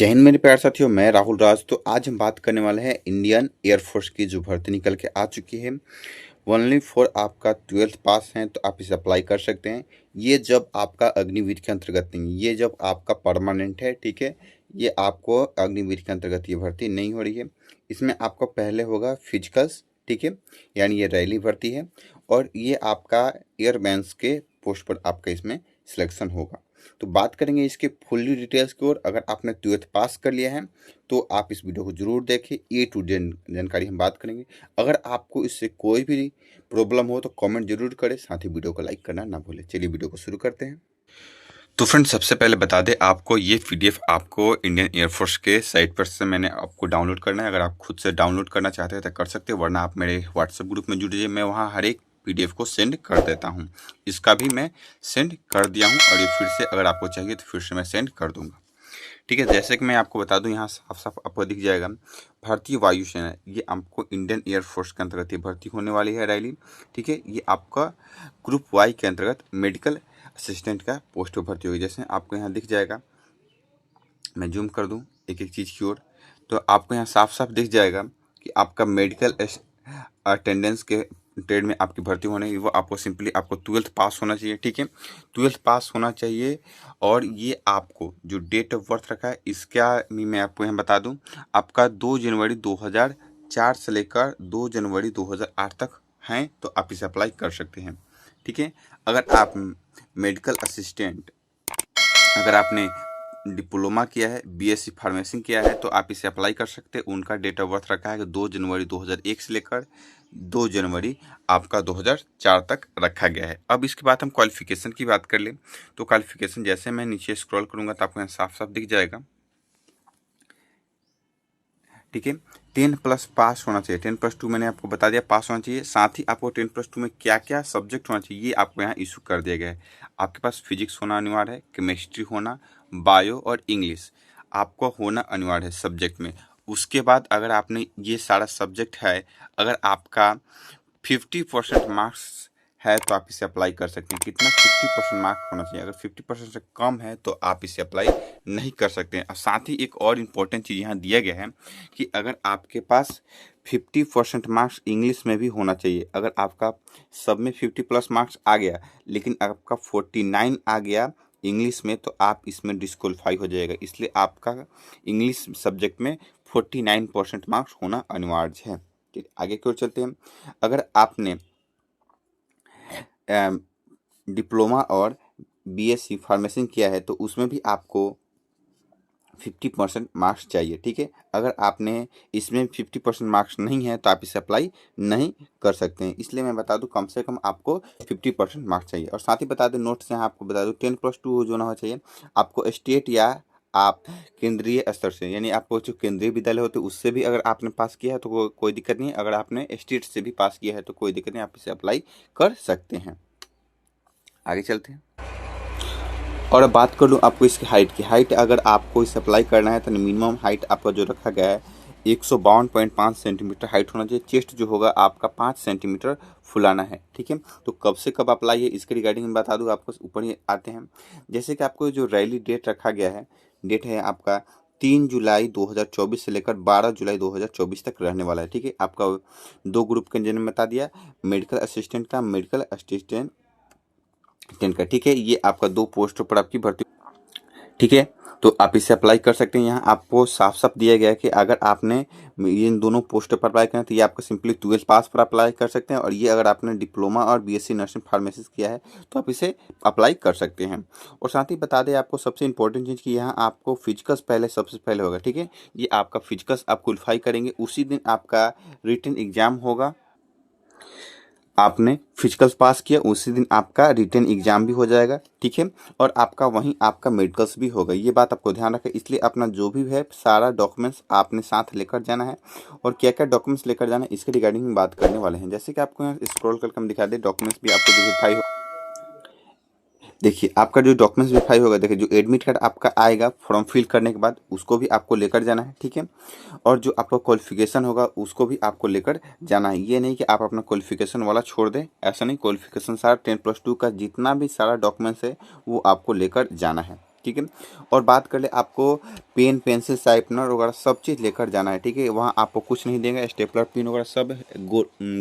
जय हिंद मेरे प्यारे साथियों, मैं राहुल राज। तो आज हम बात करने वाले हैं इंडियन एयरफोर्स की जो भर्ती निकल के आ चुकी है। ओनली फॉर आपका 12th पास है तो आप इसे अप्लाई कर सकते हैं। ये जब आपका अग्निवीर के अंतर्गत नहीं, ये जब आपका परमानेंट है, ठीक है। ये आपको अग्निवीर के अंतर्गत ये भर्ती नहीं हो रही है। इसमें आपको पहले होगा फिजिकल्स, ठीक है, यानी ये रैली भर्ती है। और ये आपका एयरमैन्स के पोस्ट पर आपका इसमें सिलेक्शन होगा। तो बात करेंगे इसके फुल्ली डिटेल्स की ओर। अगर आपने 12th पास कर लिया है तो आप इस वीडियो को जरूर देखें। ए टू जेड जानकारी हम बात करेंगे। अगर आपको इससे कोई भी प्रॉब्लम हो तो कमेंट जरूर करें, साथ ही वीडियो को लाइक करना ना भूलें। चलिए वीडियो को शुरू करते हैं। तो फ्रेंड्स, सबसे पहले बता दें आपको, ये पीडीएफ आपको इंडियन एयरफोर्स के साइट पर से मैंने आपको डाउनलोड करना है। अगर आप खुद से डाउनलोड करना चाहते हैं तो कर सकते हैं, वरना आप मेरे व्हाट्सएप ग्रुप में जुड़ जाइए। मैं वहाँ हर एक पीडीएफ को सेंड कर देता हूँ। इसका भी मैं सेंड कर दिया हूँ और ये फिर से अगर आपको चाहिए तो फिर से मैं सेंड कर दूँगा, ठीक है। जैसे कि मैं आपको बता दूं, यहाँ साफ साफ आपको दिख जाएगा भारतीय वायुसेना, ये आपको इंडियन एयरफोर्स के अंतर्गत ये भर्ती होने वाली है रैली, ठीक है। ये आपका ग्रुप वाई के अंतर्गत मेडिकल असिस्टेंट का पोस्ट पर भर्ती होगी। जैसे आपको यहाँ दिख जाएगा, मैं जूम कर दूं एक एक चीज़ की ओर, तो आपको यहाँ साफ साफ दिख जाएगा कि आपका मेडिकल अटेंडेंस के ट्रेड में आपकी भर्ती होने, वो आपको सिंपली आपको 12th पास होना चाहिए, ठीक है। 12th पास होना चाहिए। और ये आपको जो डेट ऑफ बर्थ रखा है इसका भी मैं आपको यहाँ बता दूं, आपका 2 जनवरी 2004 से लेकर 2 जनवरी 2008 तक हैं, तो आप इसे अप्लाई कर सकते हैं, ठीक है। अगर आप मेडिकल असिस्टेंट, अगर आपने डिप्लोमा किया है, बीएससी फार्मेसी किया है, तो आप इसे अप्लाई कर सकते हैं। उनका डेट ऑफ बर्थ रखा है कि 2 जनवरी 2001 से लेकर 2 जनवरी आपका 2004 तक रखा गया है। अब इसके बाद हम क्वालिफिकेशन की बात कर लें, तो क्वालिफिकेशन जैसे मैं नीचे स्क्रॉल करूंगा तो आपको यहाँ साफ साफ दिख जाएगा, ठीक है। 10+ पास होना चाहिए। 10+2 मैंने आपको बता दिया पास होना चाहिए। साथ ही आपको 10+2 में क्या क्या सब्जेक्ट होना चाहिए ये आपको यहाँ इशू कर दिया गया है। आपके पास फिजिक्स होना अनिवार्य है, केमिस्ट्री होना, बायो और इंग्लिश आपको होना अनिवार्य है सब्जेक्ट में। उसके बाद अगर आपने ये सारा सब्जेक्ट है, अगर आपका 50% मार्क्स है तो आप इसे अप्लाई कर सकते हैं। कितना? 50% मार्क्स होना चाहिए। अगर 50% से कम है तो आप इसे अप्लाई नहीं कर सकते हैं। और साथ ही एक और इम्पोर्टेंट चीज़ यहाँ दिया गया है कि अगर आपके पास 50% मार्क्स इंग्लिश में भी होना चाहिए। अगर आपका सब में 50+ मार्क्स आ गया लेकिन आपका 49 आ गया इंग्लिश में, तो आप इसमें डिस्क्वालीफाई हो जाएगा। इसलिए आपका इंग्लिश सब्जेक्ट में 49% मार्क्स होना अनिवार्य है, ठीक। आगे की ओर चलते हैं। अगर आपने डिप्लोमा और बीएससी फार्मेसी किया है तो उसमें भी आपको 50% मार्क्स चाहिए, ठीक है। अगर आपने इसमें 50% मार्क्स नहीं है तो आप इसे अप्लाई नहीं कर सकते हैं। इसलिए मैं बता दूं कम से कम आपको 50% मार्क्स चाहिए। और साथ ही बता दें नोट्स यहाँ आपको बता दूं 10+2 जो ना हो चाहिए आपको स्टेट या आप केंद्रीय स्तर से, यानी आपको जो केंद्रीय विद्यालय होते हैं उससे भी अगर आपने पास किया है तो कोई दिक्कत नहीं है। अगर आपने स्टेट से भी पास किया है तो कोई दिक्कत नहीं, आप इसे अप्लाई कर सकते हैं। आगे चलते हैं और अब बात कर लूँ आपको इसकी हाइट की। हाइट अगर आपको इसे अप्लाई करना है तो मिनिमम हाइट आपका जो रखा गया है 152.5 सेंटीमीटर हाइट होना चाहिए। चेस्ट जो होगा आपका 5 सेंटीमीटर फुलाना है, ठीक है। तो कब से कब अप्लाई है इसके रिगार्डिंग मैं बता दूँ आपको। ऊपर ही आते हैं, जैसे कि आपको जो रैली डेट रखा गया है, डेट है आपका 3 जुलाई 2024 से लेकर 12 जुलाई 2024 तक रहने वाला है, ठीक है। आपका 2 ग्रुप का जन्म बता दिया, मेडिकल असिस्टेंट का, मेडिकल असिस्टेंट का, ठीक है। ये आपका 2 पोस्टों पर आपकी भर्ती, ठीक है। तो आप इसे अप्लाई कर सकते हैं। यहाँ आपको साफ साफ दिया गया है कि अगर आपने इन दोनों पोस्टों पर अप्लाई करना है तो ये आपको सिंपली 12th पास पर अप्लाई कर सकते हैं। और ये अगर आपने डिप्लोमा और बीएससी नर्सिंग फार्मेसी किया है तो आप इसे अप्लाई कर सकते हैं। और साथ ही बता दें आपको सबसे इंपॉर्टेंट चीज़ कि यहाँ आपको फिजिकल्स पहले सबसे पहले होगा, ठीक है। ये आपका फिजिकल्स आप क्वालिफाई करेंगे, उसी दिन आपका रिटन एग्जाम होगा। आपने फिजिकल्स पास किया उसी दिन आपका रिटन एग्जाम भी हो जाएगा, ठीक है। और आपका वहीं आपका मेडिकल्स भी होगा। ये बात आपको ध्यान रखें। इसलिए अपना जो भी है सारा डॉक्यूमेंट्स आपने साथ लेकर जाना है। और क्या क्या डॉक्यूमेंट्स लेकर जाना है इसके रिगार्डिंग बात करने वाले हैं। जैसे कि आपको यहाँ स्क्रॉल करके हम दिखा दें, डॉक्यूमेंट्स भी आपको वेरीफाई हो। देखिए आपका जो डॉक्यूमेंट्स वेरीफाई होगा, देखिए जो एडमिट कार्ड आपका आएगा फॉर्म फिल करने के बाद उसको भी आपको लेकर जाना है, ठीक है। और जो आपका क्वालिफिकेशन होगा उसको भी आपको लेकर जाना है। ये नहीं कि आप अपना क्वालिफिकेशन वाला छोड़ दें, ऐसा नहीं। क्वालिफिकेशन सारा 10+2 का जितना भी सारा डॉक्यूमेंट्स है वो आपको लेकर जाना है। ठीक है। और बात कर ले आपको पेन पेंसिल शार्पनर वगैरह सब चीज़ लेकर जाना है, ठीक है। वहाँ आपको कुछ नहीं देंगे, स्टेपलर पिन वगैरह सब,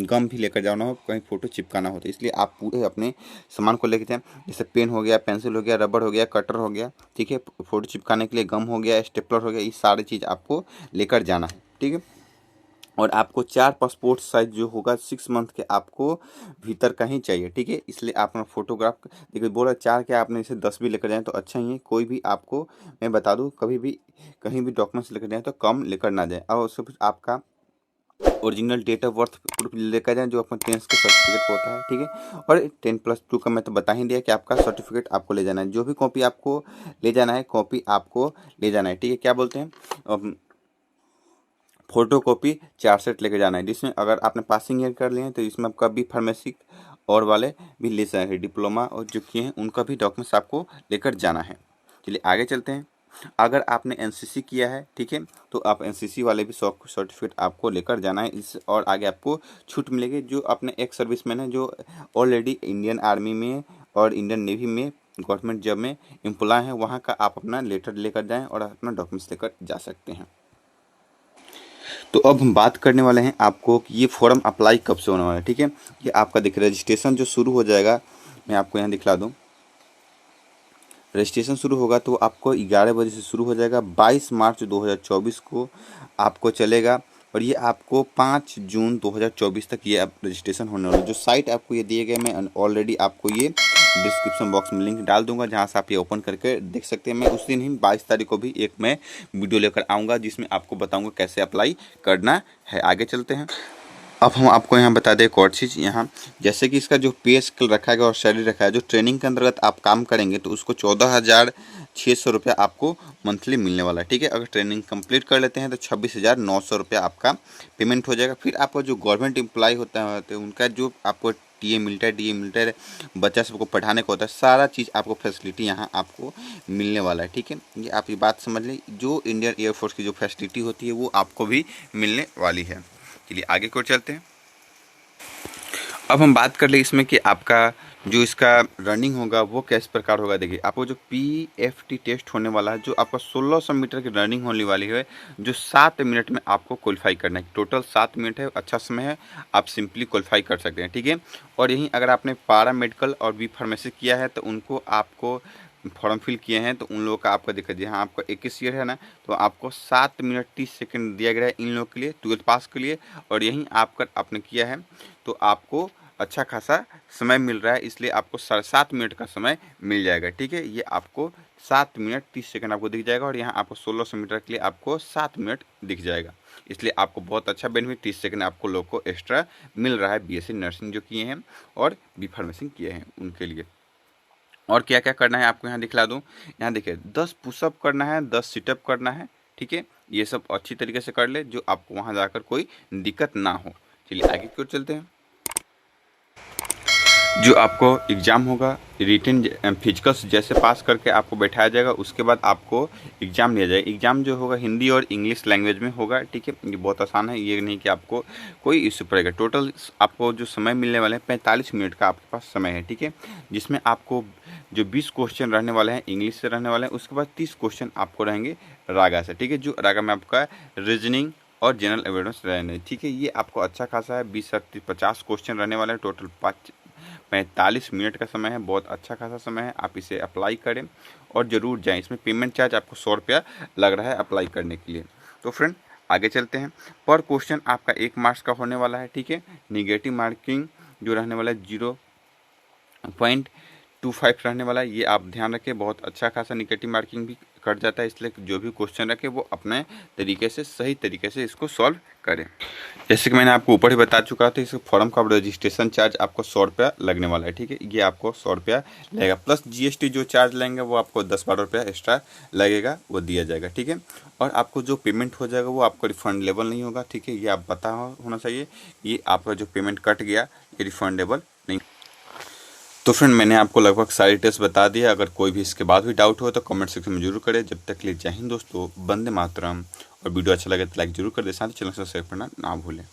गम भी लेकर जाना हो, कहीं फ़ोटो चिपकाना हो तो, इसलिए आप पूरे अपने सामान को लेकर जाएं। जैसे पेन हो गया, पेंसिल हो गया, रबड़ हो गया, कटर हो गया, ठीक है, फ़ोटो चिपकाने के लिए गम हो गया, स्टेपलर हो गया, ये सारी चीज़ आपको लेकर जाना है, ठीक है। और आपको 4 पासपोर्ट साइज जो होगा 6 मंथ के आपको भीतर का ही चाहिए, ठीक है। इसलिए आप अपना फोटोग्राफ, देखिए बोला 4 क्या, आपने इसे 10 भी लेकर जाएँ तो अच्छा ही है। कोई भी आपको मैं बता दूं, कभी भी कहीं भी डॉक्यूमेंट्स लेकर जाएँ तो कम लेकर ना जाएँ। और उससे कुछ आपका original date of birth proof लेकर जाएँ, जो अपना 10th का सर्टिफिकेट होता है, ठीक है। और 10+2 का मैं तो बता ही दिया कि आपका सर्टिफिकेट आपको ले जाना है। जो भी कॉपी आपको ले जाना है, कॉपी आपको ले जाना है, ठीक है। क्या बोलते हैं, फोटो कॉपी 4 सेट लेके जाना है, जिसमें अगर आपने पासिंग ईयर कर लिए हैं तो इसमें आपका बी फार्मेसी और वाले भी ले सकते हैं, डिप्लोमा और जो किए हैं उनका भी डॉक्यूमेंट्स आपको लेकर जाना है। चलिए आगे चलते हैं। अगर आपने एनसीसी किया है, ठीक है, तो आप एनसीसी वाले भी सर्टिफिकेट आपको लेकर जाना है। इस और आगे आपको छूट मिलेगी। जो अपने एक्स सर्विसमैन है, जो ऑलरेडी इंडियन आर्मी में और इंडियन नेवी में गवर्नमेंट जॉब में एम्प्लॉय हैं, वहाँ का आप अपना लेटर लेकर जाएँ और अपना डॉक्यूमेंट्स लेकर जा सकते हैं। तो अब हम बात करने वाले हैं आपको कि ये फॉर्म अप्लाई कब से होने वाला है, ठीक है। ये आपका देखिए रजिस्ट्रेशन जो शुरू हो जाएगा, मैं आपको यहाँ दिखला दूँ। रजिस्ट्रेशन शुरू होगा तो आपको 11 बजे से शुरू हो जाएगा, 22 मार्च 2024 को आपको चलेगा। और ये आपको 5 जून 2024 तक ये आप रजिस्ट्रेशन होने वाला है। जो साइट आपको ये दिए गए, मैं ऑलरेडी आपको ये डिस्क्रिप्शन बॉक्स में लिंक डाल दूंगा, जहां से आप ये ओपन करके देख सकते हैं। मैं उस दिन ही 22 तारीख को भी एक मैं वीडियो लेकर आऊँगा, जिसमें आपको बताऊँगा कैसे अप्लाई करना है। आगे चलते हैं। अब हम आपको यहाँ बता दें एक और चीज़, यहाँ जैसे कि इसका जो पे स्केल रखा गया और सैलरी रखा है, जो ट्रेनिंग के अंतर्गत आप काम करेंगे तो उसको 14,600 रुपया आपको मंथली मिलने वाला है, ठीक है। अगर ट्रेनिंग कंप्लीट कर लेते हैं तो 26,900 रुपया आपका पेमेंट हो जाएगा। फिर आपका जो गवर्नमेंट एम्प्लॉय होता है तो उनका जो आपको टीए मिलता है, डीए मिलता है, बच्चा सबको पढ़ाने को होता है, सारा चीज़ आपको फैसिलिटी यहाँ आपको मिलने वाला है, ठीक है। ये आप ये बात समझ लें, जो इंडियन एयरफोर्स की जो फैसिलिटी होती है वो आपको भी मिलने वाली है। चलिए आगे को चलते हैं। अब हम बात कर ले इसमें कि आपका जो इसका रनिंग होगा वो किस प्रकार होगा। देखिए आपको जो PFT टेस्ट होने वाला है, जो आपका 1600 मीटर की रनिंग होने वाली है, जो 7 मिनट में आपको क्वालिफाई करना है। टोटल 7 मिनट है, अच्छा समय है, आप सिंपली क्वालिफाई कर सकते हैं, ठीक है। और यहीं अगर आपने पारा मेडिकल और बी फार्मेसी किया है तो उनको आपको फॉर्म फिल किए हैं तो उन लोगों का आपका दिक्कत, यहाँ आपका 21 ईयर है ना, तो आपको 7 मिनट 30 सेकंड दिया गया है इन लोगों के लिए, 12th पास के लिए। और यहीं आपने किया है तो आपको अच्छा खासा समय मिल रहा है, इसलिए आपको 7.5 मिनट का समय मिल जाएगा, ठीक है। ये आपको 7 मिनट 30 सेकंड आपको दिख जाएगा और यहाँ आपको 1600 मीटर के लिए आपको 7 मिनट दिख जाएगा। इसलिए आपको बहुत अच्छा बेनिफिट 30 सेकंड आपको लोग को एक्स्ट्रा मिल रहा है, BSc नर्सिंग जो किए हैं और बी फार्मेसी किए हैं उनके लिए। और क्या क्या करना है आपको यहाँ दिखला दूँ। यहाँ देखिए 10 पुशअप करना है, 10 सिटअप करना है, ठीक है। ये सब अच्छी तरीके से कर ले, जो आपको वहाँ जाकर कोई दिक्कत ना हो। चलिए आगे की ओर चलते हैं। जो आपको एग्ज़ाम होगा, रिटन फिजिकल्स जैसे पास करके आपको बैठाया जाएगा, उसके बाद आपको एग्ज़ाम लिया जाएगा। एग्ज़ाम जो होगा हिंदी और इंग्लिश लैंग्वेज में होगा, ठीक है। ये बहुत आसान है, ये नहीं कि आपको कोई इश्यू पड़ेगा। टोटल आपको जो समय मिलने वाले हैं 45 मिनट का आपके पास समय है, ठीक है। जिसमें आपको जो 20 क्वेश्चन रहने वाले हैं इंग्लिश से रहने वाले हैं, उसके बाद 30 क्वेश्चन आपको रहेंगे रागा से, ठीक है। जो रागा में आपका रीजनिंग और जनरल अवेयरनेस रहने, ठीक है। ये आपको अच्छा खासा है, 20 से 50 क्वेश्चन रहने वाले हैं। टोटल 45 मिनट का समय है, बहुत अच्छा खासा समय है। आप इसे अप्लाई करें और ज़रूर जाएं। इसमें पेमेंट चार्ज आपको 100 रुपया लग रहा है अप्लाई करने के लिए। तो फ्रेंड आगे चलते हैं। पर क्वेश्चन आपका 1 मार्क्स का होने वाला है, ठीक है। निगेटिव मार्किंग जो रहने वाला है 0.25 रहने वाला है, ये आप ध्यान रखें। बहुत अच्छा खासा निगेटिव मार्किंग भी कट जाता है, इसलिए जो भी क्वेश्चन रखे वो अपने तरीके से सही तरीके से इसको सॉल्व करें। जैसे कि मैंने आपको ऊपर ही बता चुका था, इस फॉर्म का रजिस्ट्रेशन चार्ज आपको 100 रुपया लगने वाला है, ठीक है। ये आपको 100 रुपया लगेगा, प्लस GST जो चार्ज लेंगे वो आपको 10-12 रुपया एक्स्ट्रा लगेगा, वो दिया जाएगा, ठीक है। और आपको जो पेमेंट हो जाएगा वो आपको रिफंडेबल नहीं होगा, ठीक है। ये आप पता होना चाहिए, ये आपका जो पेमेंट कट गया ये रिफंडेबल नहीं। तो फ्रेंड मैंने आपको लगभग सारी टेस्ट बता दिया। अगर कोई भी इसके बाद भी डाउट हो तो कमेंट सेक्शन में जरूर करें। जब तक के लिए जय हिंद दोस्तों, वंदे मातरम। और वीडियो अच्छा लगे तो लाइक जरूर कर दे, साथ ही चैनल को सब्सक्राइब करना ना भूलें।